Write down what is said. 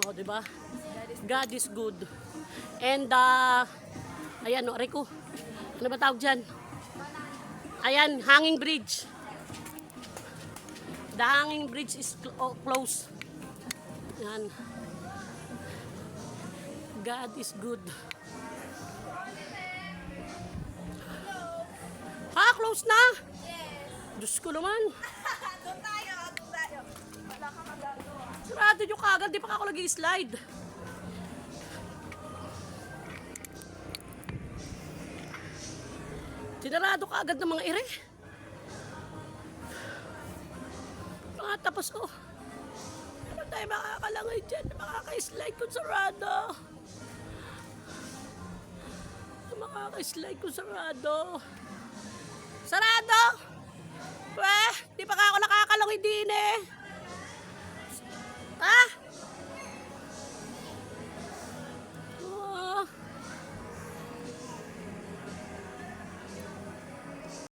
Oh, di ba? God is good. And, ayan, no, Rico. Ano ba tawag dyan? Ayan, hanging bridge. The hanging bridge is closed. Ayan. God is good. Ha, close na? Diyos ko naman. Doon tayo. Wala kang magagawa. Sarado nyo kagad, di pa ako nag-i-slide. Sinarado ka agad ng mga ere. Tapos ko. Ano tayo makakalangay dyan? Makaka-slide kung sarado. Makaka-slide kung sarado. Sarado! Weh, di pa ako nakakalangay din eh.